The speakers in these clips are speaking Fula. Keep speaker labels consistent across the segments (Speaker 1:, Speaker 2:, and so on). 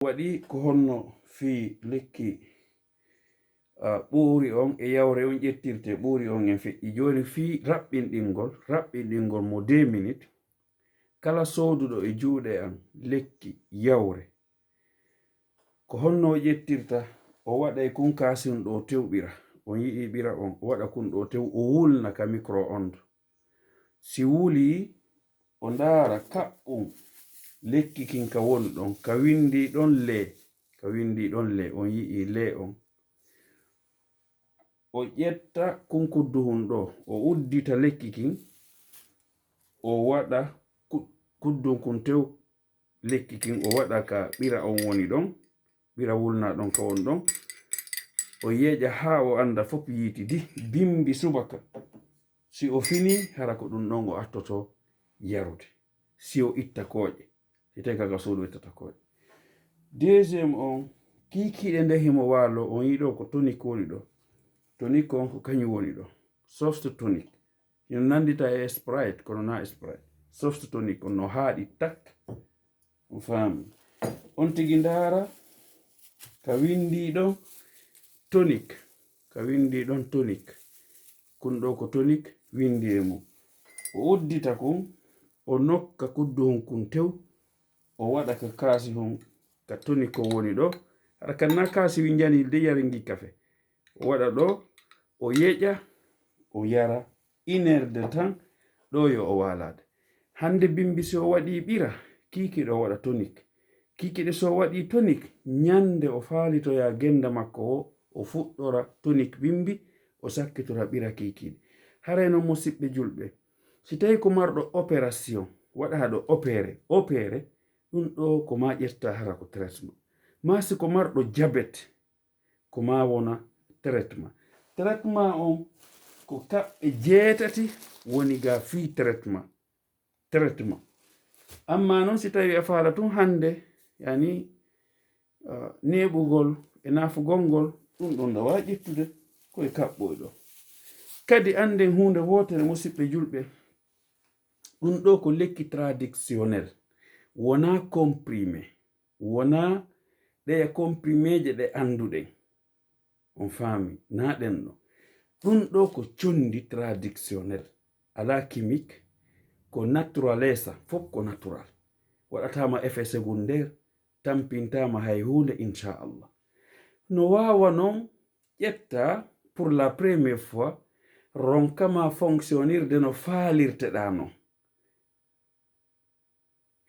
Speaker 1: waɗi ko honno fi lekki ɓuuri on e yawre on ƴettirte ɓuuri on en feƴƴi joni fi raɓɓinɗingol mo 2 minutes kala sooduɗo e juuɗe am lekki yawre ko honno ƴettirta o waɗay kun kasin ɗo tewɓira on yi'i ɓira on o waɗa kun ɗo tew o wulna ka micro onde si wuli o ndaara kaɓɓum lekki kin ka woni ɗon ka windi ɗon le on yi'i le on o ƴetta kunkudduhun ɗo o uddita lekki kin o waɗa kuddun kun tew lekki kin o waɗa ka ɓira on woni ɗon ɓira wulna ɗon ka woni ɗon o yeƴa ha o anda fof yiiti bimbi subaka si o fini hara ko ɗum ɗon o attoto yarude si o itta kooƴe si tawi kaga suudu ittata kooƴe. Deuxiéme on kiikiiɗe nde himo waalo on yiɗo ko tonique woni ɗo tonique on ko kañum woni ɗo soft tonique ino nandita e sprite kono na sprite soft tonique on no haaɗi tak on faami on tigi ndaara ka windi ɗon tonique kun ɗo ko tonique windi e mum o uddita kun o nokka kudduhun kun tew o waɗa ka kaasi hun ka tonique ko woni ɗo haɗa kanna kaasi wi jani de yaringi kafe o waɗa ɗo o yeƴa o yara 1 heure de temps ɗo yo o walade hande bimbi so o waɗi ɓira kiikiɗo waɗa tonique kiikiɗe so waɗi tonique nyande o faalitoya genda makko o fuɗɗora tonique bimbi o sakkitora ɓira kiikiɗe haray non musidɓe julɓe si tawi ko marɗo opération waɗa haɗo opéré ɗum ɗo ko ma ƴetta hara ko traitement ma si ko marɗo diabete ko ma wona traitement on ko kaɓɓe 8 woni ga fi traitement amma noon si tawi a faala tun hande yani neɓugol e nafugol ngol ɗum ɗon ndawa ƴettude koye kaɓɓoyɗo kadi anden hunde wotere musidɓe julɓe ɗum ɗo ko lekki traditionnel wona comprimé wona ɗeya compriméje ɗe anduɗen on faami na ɗen ɗo ɗum ɗo ko condi traditionnel ala chimique ko naturalesa fof ko natural waɗatama effet secondaire tampintama hay hunde inchallah no wawa noon ƴetta pour la première fois ronkama fonctionnirde no faalirteɗa non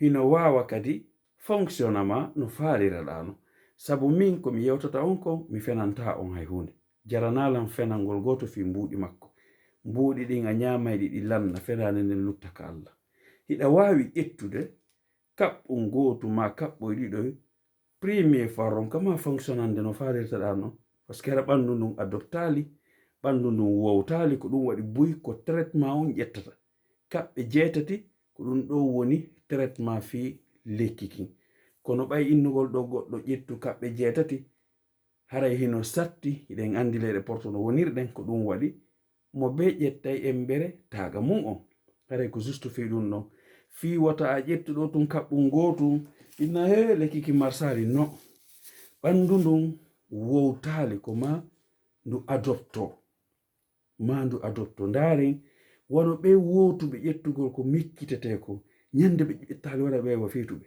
Speaker 1: hino wawa kadi fonctionnama no faaliraɗa no sabu min komi yewtata on ko mi fenanta on hay hunde jaranalam fenangol goto fi mbuuɗi makko mbuuɗi ɗin a ñamayɗi ɗi lanna fenade nden luttaka Allah hiɗa wawi ƴettude kaɓɓum gotu ma kaɓɓoy ɗiɗoy premier fois ronkama fonctionnande no faalirteɗa non par ce que hara ɓandu ndun adoptali ɓandu ndun wowtali ko ɗum waɗi buy ko traitement on ƴettata kaɓɓe 8 ko ɗum ɗo woni traitement fi lekki kin kono ɓay innugol ɗo goɗɗo ƴettu kaɓɓe 8 haray hino satti hiɗen andi leyɗe porto no wonirɗen ko ɗum waɗi mo be ƴettay embere taga mum on haray ko juste fi ɗum ɗon fi wata a ƴettuɗo tun kaɓɓum gotum inna he lekki kin marsali no ɓandu ndun wowtali ko ma ndu adopto ndaren wono ɓe wotuɓe ƴettugol ko mikkitete ko ñande ɓe ƴettali waɗa ɓe wa fetuɓe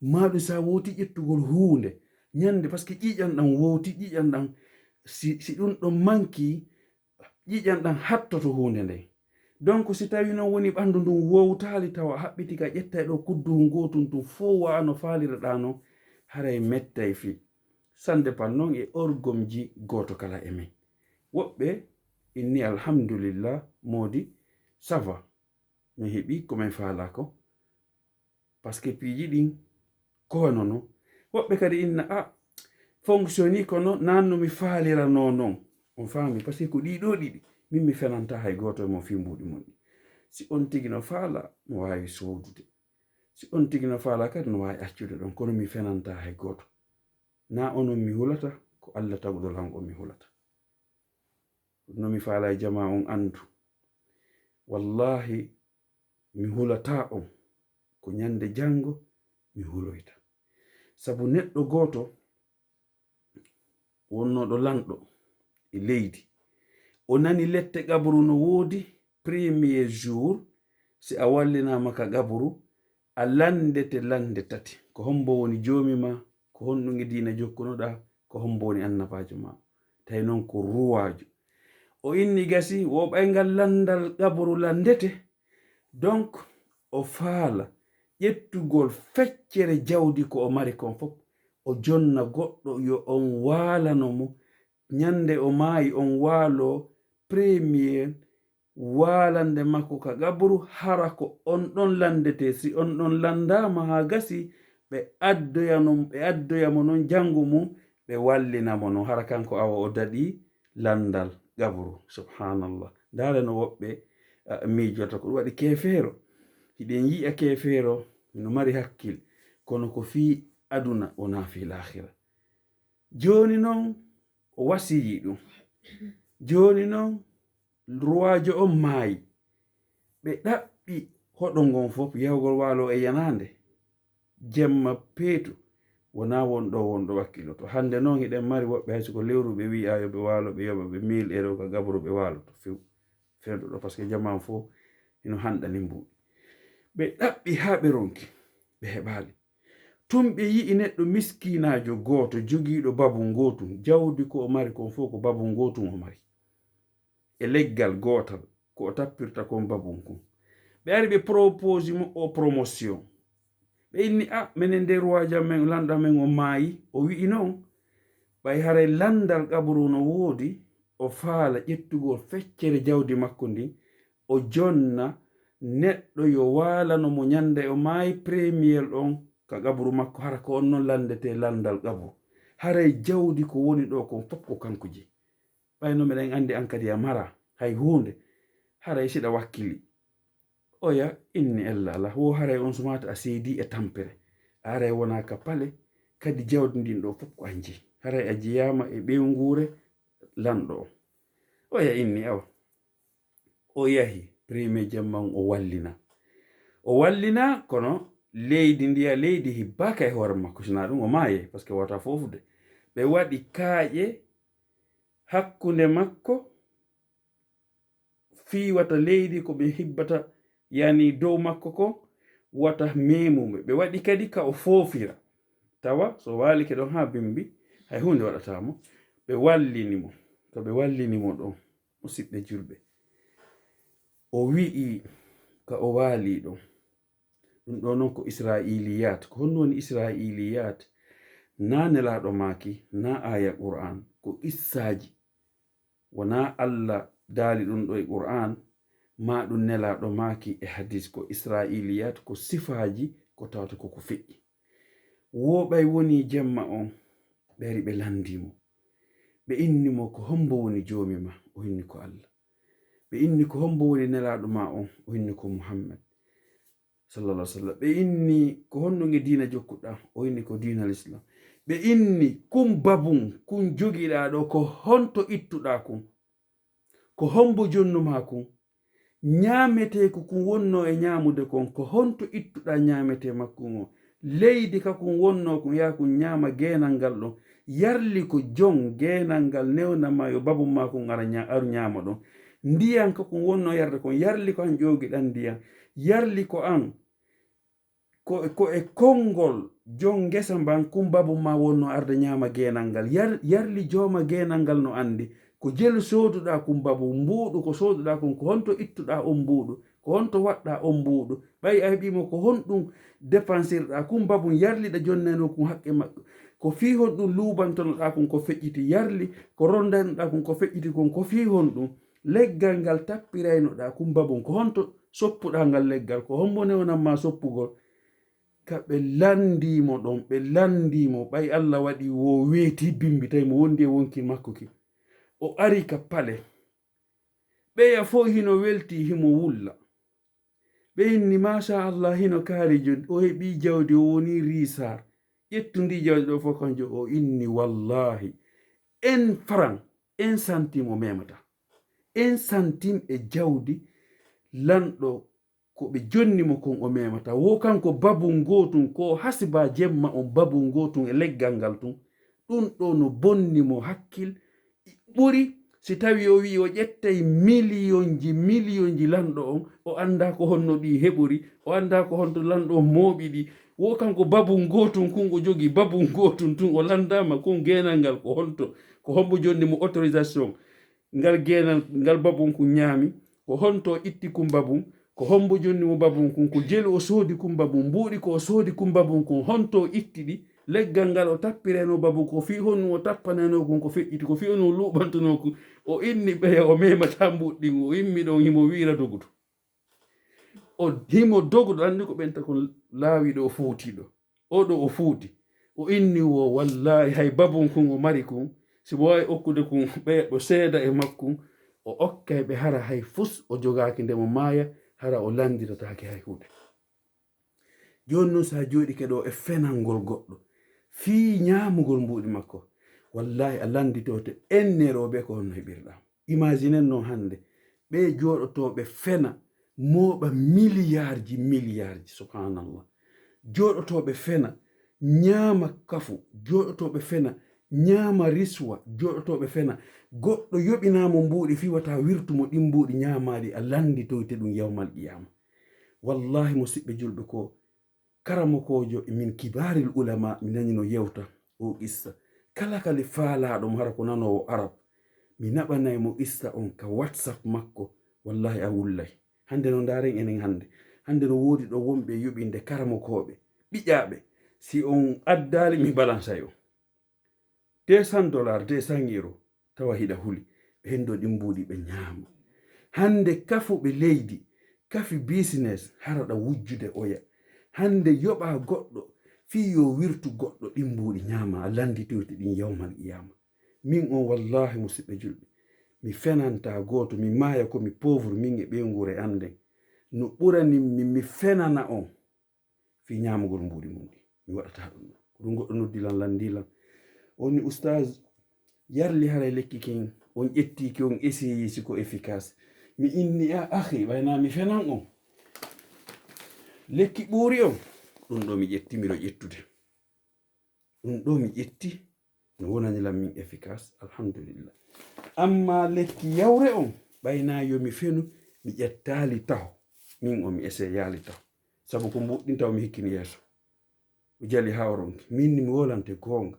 Speaker 1: maɗum sa woti ƴettugol hunde ñande par ce que ƴiƴam ɗam wowti ƴiƴam ɗam si ɗum ɗon manki ƴiƴam ɗam hattoto hunde nden donc si tawi non woni ɓandu ndun wowtali tawa haɓɓiti ka ƴettay ɗo kudduhum gotum tum fo wano faliraɗa non haray mettay fi sande pan noon e orgomji goto kala e men woɓɓe inni alhamdulillah modi ça va mi heɓi komin faala ko par ce que piiji ɗin kono non woɓɓe kadi inna fonctionni kono nanno mi faalirano non on faami par ce que ko ɗiɗo ɗiɗi min mi fenanta hay goto e mo fi mbuɗi mon ɗi si on tigi no faala no wawi sodude si on tigi no faala kadi no wawi accude ɗon kono mi fenanta hay goto na onon mi hulata ko Allah tagudol hanko mi hulata no mi faala e jama on andu wallahi mi hulata on ko ñande jango mi huloyta sabu neɗɗo goto wonnoɗo lanɗo e leydi o nani lette gabru no woodi premier jour si a wallinama ka gabru a landete lande tati ko hombo woni jomi ma ko honɗum e dina jokkunoɗa ko hombo woni annabajo ma tawi noon ko ruwajo o inni gasi wo ɓaygal landal gabru landete donc o faala ƴettugol feccere jawdi ko o mari kon fof o jonna goɗɗo yo on waalanomo ñande o maayi on waalo premier waalande makko ka gabru hara ko on ɗon landete si on ɗon landama ha gasi ɓe addoyamo noon jangu mum ɓe wallinamo noon hara kanko awa o daɗi landal gabru. Subhanallah, ndare no woɓɓe miijota ko ɗum waɗi kefeero hiɗen yi'a kefeero no mari hakkil kono ko fi aduna wona fi lahira. Joni noon o wasiyi ɗum, joni noon ruwajo on maayi ɓe ɗaɓɓi hoɗo ngon fof yahugol waalo e yanande jemma peetu wona wonɗo wakkiloto. Hande noon hiɗen mari woɓɓe hay soko lewru ɓe wi'a yoɓe waalo ɓe yoɓa ɓe 1000 euro ka gabru ɓe waalo to fewɗo ɗo par ce que jaman fof ino hanɗani mbuɗi. ɓe ɗaɓɓi ha ɓe ronki ɓe heɓali. Tum ɓe yi'i neɗɗo miskinajo goto jogiiɗo babun gotum jawdi ko o mari kon fof ko babun gotum o mari e leggal gotal ko o tappirta kon babun kon. ɓe ari ɓe propose mo o promotion. ɓe inni minen nde ruwajo men lanɗo men o maayi o wi'i noon ɓay haray landal gabru no woodi o faala ƴettugol feccere jawdi makko ndi o jonna neɗɗo yo waalano mo ñande o maayi premier ɗon ka gabru makko hara ko on noon landete landal gabru haray jawdi ko woni ɗo kon fof ko kanko je. ɓayno meɗen andi an kadi a mara hay hunde haray siɗa wakkili oya inni ella ala wo haray on sumata a seedi e tampere haray wona ka pale kadi jawdi ndin ɗo fof ko anji haray a jeyama e ɓewnguure lanɗo o. oya inni awa o yahi premier jamman o wallina kono leydi ndiya leydi hibbaka e hoore makko sina ɗum o maaye par ce que wata fofude ɓe waɗi kaaƴe hakkunde makko fiwata leydi ko ɓe hibbata yani dow makko ko wata memuɓe ɓe waɗi kadi ka o foofira tawa so walike ɗon ha bimbi hay hunde waɗatamo ɓe wallinimo to ɓe wallinimo ɗon musidɓe julɓe o wi'i ka o waali ɗon ɗum ɗo noon ko israiliyat ko honno woni israiliyat na nelaɗo maaki na aya qur'an ko qissaji wona Allah daali ɗum ɗo e qur'an ma ɗum nelaɗo maaki e hadis ko israiliyat ko sifaji ko tawata koko feƴƴi. Woɓay woni jemma on ɓeri ɓe landimo ɓe innimo ko hombo woni jomi ma o inni ko Allah. ɓe inni ko hombo woni nelaɗo ma on o inni ko Muhammad sallallahu alaihi wasallam. ɓe inni ko honɗum e dina jokkuɗa o inni ko dina l'islam. ɓe inni kum babun kun jogiɗa ɗo ko honto ittuɗa kun ko hombo jonnuma kun ñamete ko kun wonno e ñamude kon ko honto ittuɗa ñamete makkun o leydi ka kun wonno kun yaa kun ñama genal ngal ɗon yarli ko jon genal ngal newnama yo babum ma kun aru ñama ɗon ndiyan ka kun wonno yarde kon yarli ko an ƴogiɗan ndiyan yarli ko an ko e konngol jon ngesa mban kum babum ma wonno arde ñama genal ngal yarli joma genal ngal no andi ko jelu soduɗa kum babu mbuuɗu ko soduɗa kum ko honto ittuɗa on mbuuɗu ko honto waɗɗa on mbuuɗu ɓayi a heɓimo ko honɗum dépensirɗa kum babum yarliɗa jonneno kum haqqe maɓɓe ko fi honɗum lubantonoɗa kum ko feƴƴiti yarli ko rondanoɗa kum ko feƴƴiti kum ko fi honɗum leggal ngal tappiraynoɗa kum babum ko honto soppuɗa ngal leggal ko hombo newnanma soppugol ka ɓe landimo ɗon ɓe landimo ɓay Allah waɗi wo weeti bimbi tawi mo wondi e wonki makko ki o ari ka pale ɓeya fo hino welti himo wulla ɓe inni masha Allah hino kaarijo o heɓi jawdi o woni risar ƴettundi jawdi ɗo fof kanjo o inni wallahi en franc en centime o memata en centime e jawdi lanɗo ko ɓe jonnimo kon o memata wo kanko babum gotun ko hasiba jemma on babum gotun e leggal ngal tun ɗum ɗo no bonnimo hakkil ɓuri si tawi o wi o ƴettay millionji lanɗo on o anda ko honno ɗi heɓori o anda ko honto lanɗo on mooɓi ɗi wo kanko babum gotun kun o jogi babum gotun tun o landama kon genal ngal ko honto ko hombo jonni mo autorisation ngal genal ngal babum kun ñaami ko honto itti kum babum ko hombo jonni mo babum kun ko jeli o soodi kum babum mbuuɗi ko o soodi kum babum kun honto itti ɗi leggal ngal o tappireno babum ko fi honno o tappaneno kun ko feƴƴiti ko fi honno o luɓantuno kun o inni ɓeya o memata mbuɗɗin o immi ɗon himo wiira dogudo o himo dogudo andi ko ɓenta kon laawi ɗo o fuutiɗo oɗo o fuuti o inni wo wallahi hay babum kun o mari kun simo wawi okkude kun ɓeya ɗo seeda e makkum o okkay ɓe hara hay fus o jogaki ndemo maaya hara o landiratake hay huude joni noon sa jooɗike ɗo e fenalngol goɗɗo fii ñaamugol mbuɗi makko wallahi a landitote enneroɓe ko honno heɓirɗa imaginen noon hande ɓe jooɗotoɓe fena mooɓa milliardji subhanallah jooɗotoɓe fena ñaama kafu jooɗotoɓe fena ñaama riswa jooɗotoɓe fena goɗɗo yoɓinamo mbuɗi fiwata wirtumo ɗin mbuɗi ñaamaɗi a landitoyte ɗum yawmal qiyama wallahi musidɓe julɓe ko karamo kojo min kibaril ulama mi nanino yewta o qissa kala kali faalaɗo mo hara ko nanowo arab mi naɓanay mo qissa on ka whatsapp makko wallahi a wullay hande no ndaren enen hande no woodi ɗo wonɓe yoɓinde karamo koɓe ɓiƴaɓe si on addali mi balansay on $200 €200 tawa hiɗa huli ɓe hendo ɗin mbuɗi ɓe ñaama hande kafuɓe leydi kafi business haraɗa wujjude oya hande yoɓa goɗɗo fi yo wirtu goɗɗo ɗin mbuɗi ñaama a landitoyte ɗin yawmal qiyama min on wallahi musidɓe julɓe mi fenanta goto mi maaya ko mi pauvre min e ɓeygure anden no ɓurani mi fenana on fi ñamugol mbuɗi mum ɗi mi waɗata ɗum ɗum goɗɗo noddilan landilan oni oustage yarli haray lekki ken on ƴettiki on essayi siko efficace mi inni a ahi ɓayna mi fenan on lekki ɓuuri on ɗum ɗo mi ƴetti miɗo ƴettude ɗum ɗo mi ƴetti no wonanilan min efficace alhamdulillah amma lekki yawre on ɓayna yomi fenu mi ƴettali taho min o mi essaye yaali taho sabu ko mbuɗɗin taw mi hikkini yeeso o jali hawronki min mi wolante gonga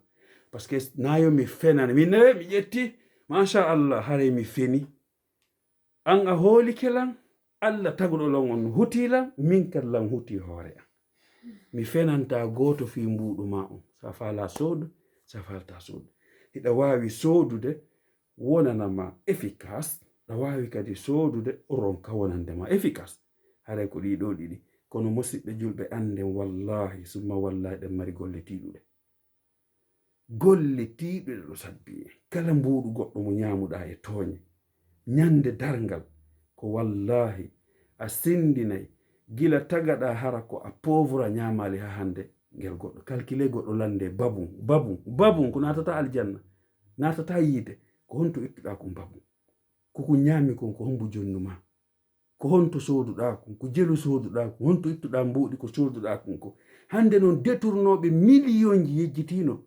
Speaker 1: par ce que nayo mi fenane min ne mi ƴetti machallah haray mi feni an a hoolike lan allah taguɗo lan on hutilan min kad lan huti hoore am mi fenanta goto fi mbuɗu ma on sa fala soodu sa falta soodu hiɗa wawi soodude wonanama efficace ɗa wawi kadi soodude ronka wonandema efficace haray ko ɗiɗo ɗiɗi kono musidɓe julɓe anden wallahi summa wallahi ɗen mari golle tiiɗuɗe ɗo sabbi kala mbuɗu goɗɗo mo ñamuɗa e tooñe ñande dargal ko wallahi a sendinay gila tagaɗa hara ko a pauvre ñamali ha hande ngel goɗɗo calcule goɗɗo lande babum ko natata aljanna natata yiide ko honto ittuɗa kon babum koko ñaami kon ko hombo jonnuma ko honto sooduɗa kon ko jelu sooduɗa kon honto ittuɗa mbuɗi ko sooduɗa kon ko hande noon détournoɓe millionji yejjitino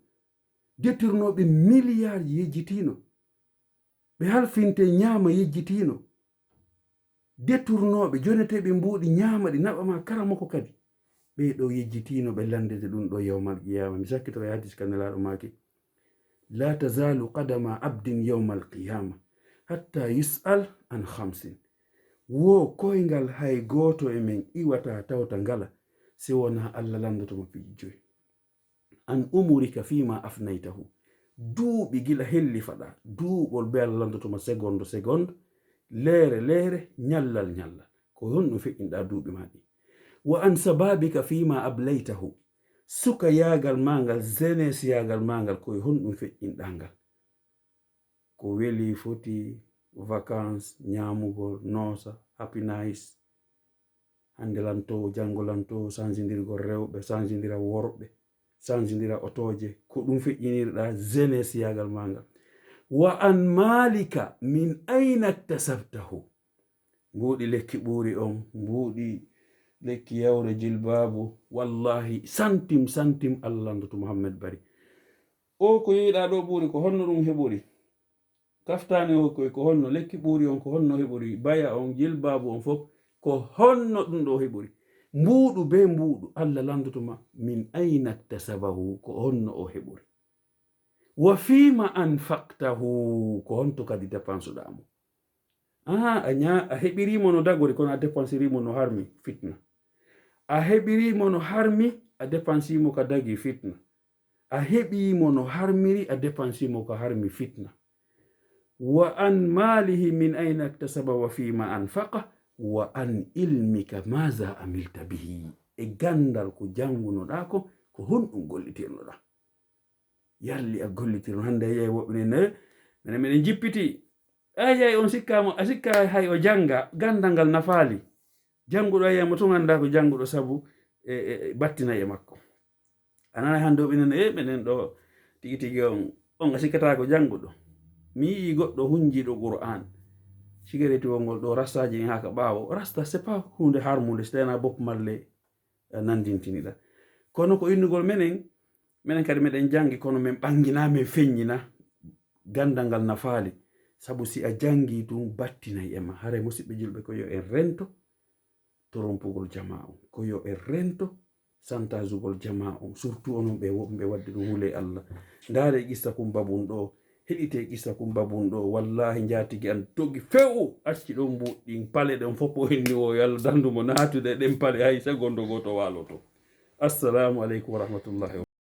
Speaker 1: détournoɓe milliardji yejjitino ɓe halfinte ñaama yejjitino détournoɓe joneteɓe mbuɗi ñaama ɗi naɓama karamoko kadi ɓeɗo yejjitino ɓe landede ɗum ɗo yawmal qiyama mi sakkito e hadis kanelaɗo maki la tazalu qadama abdin yawmal qiyama hatta yus'al an khamsin wo koyngal hay goto e men iwata tawta ngala si wona allah landotomo piiji joyi an umurika fima afnaytahu duuɓi gila helli faɗa duuɓol be allah landotoma seconde leere ñallal ko honɗum feƴƴinɗa duuɓi ma ɗi wa an sababika fima ablaytahu suka yagal mangal jeunesse yagal mangal koye honɗum feƴƴinɗa ngal ko weli foti vacances ñamugol noosa happy nice hande lantowo jango lantowo sanjidirgol rewɓe sanjidira worɓe sanjidira otoje ko ɗum feƴƴinirɗa jeunesse yagal mangal wa an malika min aina tasabtahu mbuɗi lekki ɓuuri on mbuɗi lekki yawre jilbabu wallahi santim Allah landoto Muhammad Bari o ko yiɗa ɗo ɓuuri ko honno ɗum heɓori kaftani o ko honno lekki ɓuuri on ko honno heɓori baya on jilbabu on fof ko honno ɗum ɗo heɓori mbuɗu be mbuɗu Allah landotoma min aina tasabahu ko honno o heɓori wa fima anfaqtahu ko honto kadi dépensuɗamo a heɓirimo no dagori kono a dépensirimo no harmi fitna a heɓirimo no harmi a dépensimo ko dagi fitna a heɓimo no harmiri a dépensimo ko harmi fitna wa an malihi min aina iktasaba wa fima anfaqa wa an ilmika maza amilta bihi e gandal ko jangunoɗa ko honɗum gollitirnoɗa yalli a gollitirno hande yey woɓɓe ne minen miɗen jippiti ayay on sikkamo a sikka hay o janga gandal ngal nafaali janguɗo ayiyamo to ganda ko janguɗo sabu battina e makko anana hande woɓɓe nene minen ɗo tigi tigi on a sikkata ko janguɗo mi yii goɗɗo hunjiɗo Qur'an sigaretowol ngol ɗo rastaji en haka ɓaawo rasta c'est pas hunde harmude so tawina bopp malle nandintiniɗa kono ko innugol minen kadi meɗen jangi kono min ɓangina min feññina gandal ngal nafaali sabu si a jangi ɗum battinay ema hare musidɓe julɓe ko yo en rento torompugol jama on ko yo en rento santasugol jama on surtout onon ɓe woɓɓe wadde ɗum huule Allah ndaare qissa kumbabun ɗo heɗite qissa kumbabun ɗo wallahi jatigi an togi few acci ɗon mbuɗɗin pale ɗen fof o henni o yo Allah dandumo natude ɗen pale hay segondo goto waloto. Assalamu aleykum wa rahmatullahi